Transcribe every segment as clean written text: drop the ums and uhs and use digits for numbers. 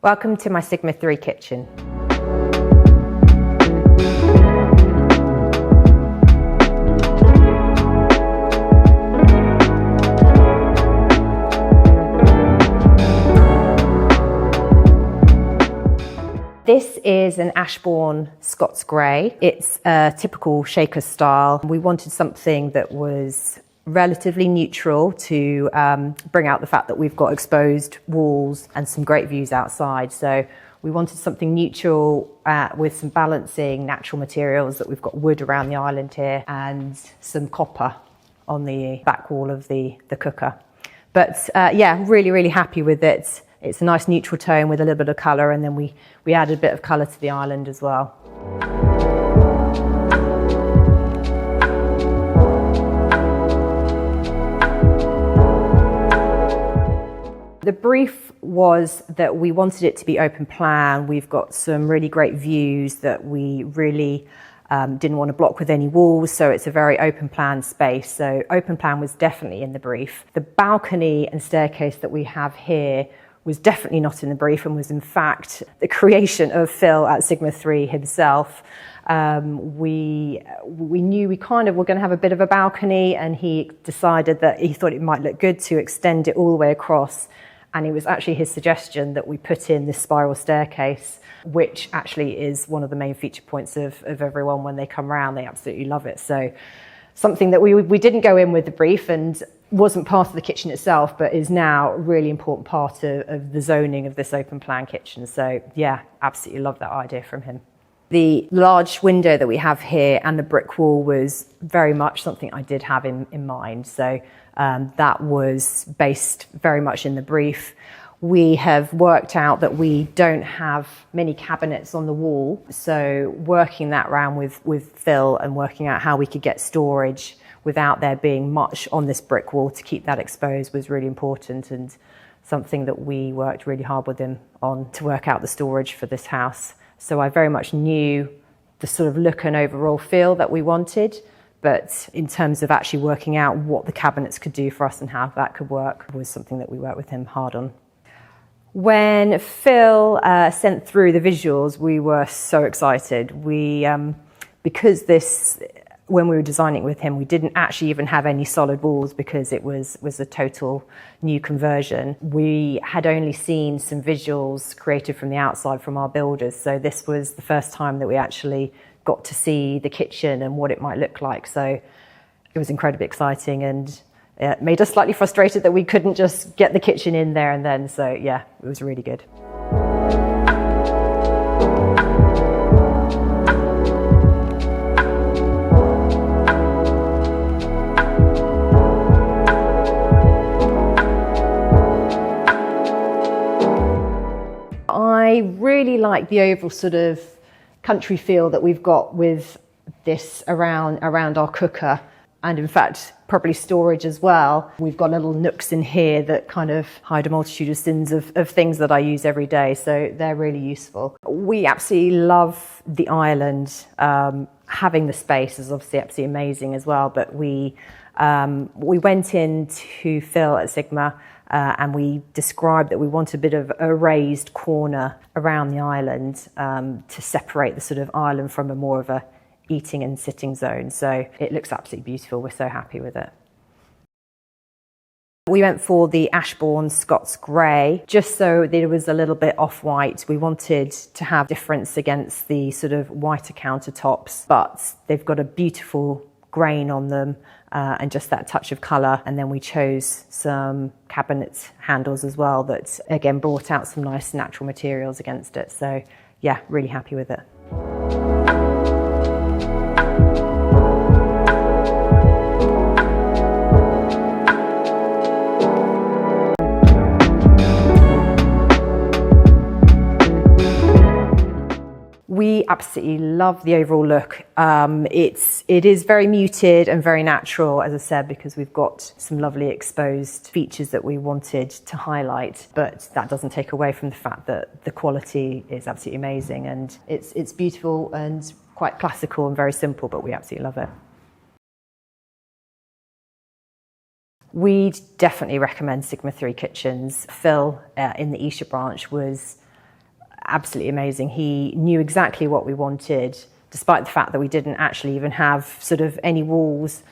Welcome to my Sigma 3 kitchen. This is an Ashbourne Scots Grey. It's a typical shaker style. We wanted something that was relatively neutral to bring out the fact that we've got exposed walls and some great views outside. So we wanted something neutral with some balancing natural materials. That we've got wood around the island here and some copper on the back wall of the cooker. But yeah, really happy with it. It's a nice neutral tone with a little bit of colour, and then we added a bit of colour to the island as well. The brief was that we wanted it to be open plan. We've got some really great views that we really didn't want to block with any walls, so it's a very open plan space. So open plan was definitely in the brief. The balcony and staircase that we have here was definitely not in the brief and was in fact the creation of Phil at Sigma 3 himself. We knew we kind of were going to have a bit of a balcony, and he decided that he thought it might look good to extend it all the way across. And it was actually his suggestion that we put in this spiral staircase, which actually is one of the main feature points of everyone when they come round. They absolutely love it. So something that we didn't go in with the brief and wasn't part of the kitchen itself, but is now a really important part of the zoning of this open plan kitchen. So yeah, absolutely love that idea from him. The large window that we have here and the brick wall was very much something I did have in mind. So that was based very much in the brief. We have worked out that we don't have many cabinets on the wall. So working that around with Phil and working out how we could get storage without there being much on this brick wall to keep that exposed was really important, and something that we worked really hard with him on to work out the storage for this house. So I very much knew the sort of look and overall feel that we wanted, but in terms of actually working out what the cabinets could do for us and how that could work was something that we worked with him hard on. When Phil sent through the visuals, we were so excited. Because when we were designing it with him, we didn't actually even have any solid walls because it was a total new conversion. We had only seen some visuals created from the outside from our builders, so this was the first time that we actually got to see the kitchen and what it might look like. So it was incredibly exciting, and it made us slightly frustrated that we couldn't just get the kitchen in there and then. So yeah, it was really good. I really like the overall sort of country feel that we've got with this around our cooker, and in fact probably storage as well. We've got little nooks in here that kind of hide a multitude of sins of things that I use every day, so they're really useful. We absolutely love the island. Having the space is obviously absolutely amazing as well, but we went into Phil at Sigma and we described that we want a bit of a raised corner around the island to separate the sort of island from a more of a eating and sitting zone. So it looks absolutely beautiful. We're so happy with it. We went for the Ashbourne Scots Grey, just so that it was a little bit off-white. We wanted to have difference against the sort of whiter countertops, but they've got a beautiful grain on them and just that touch of colour. And then we chose some cabinet handles as well that again brought out some nice natural materials against it. So yeah, really happy with it. We absolutely love the overall look. It is very muted and very natural, as I said, because we've got some lovely exposed features that we wanted to highlight, but that doesn't take away from the fact that the quality is absolutely amazing, and it's beautiful and quite classical and very simple, but we absolutely love it. We'd definitely recommend Sigma 3 kitchens. Phil in the Esher branch was absolutely amazing. He knew exactly what we wanted, despite the fact that we didn't actually even have sort of any walls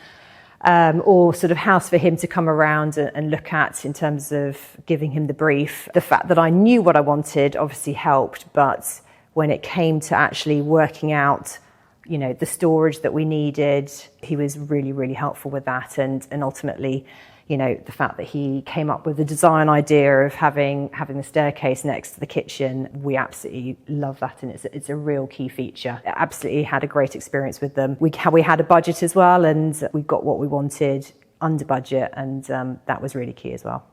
or sort of house for him to come around and look at in terms of giving him the brief. The fact that I knew what I wanted obviously helped, but when it came to actually working out, you know, the storage that we needed, he was really, really helpful with that. And ultimately, you know, the fact that he came up with the design idea of having the staircase next to the kitchen, we absolutely love that, and it's a real key feature. Absolutely had a great experience with them. We had a budget as well, and we got what we wanted under budget, and that was really key as well.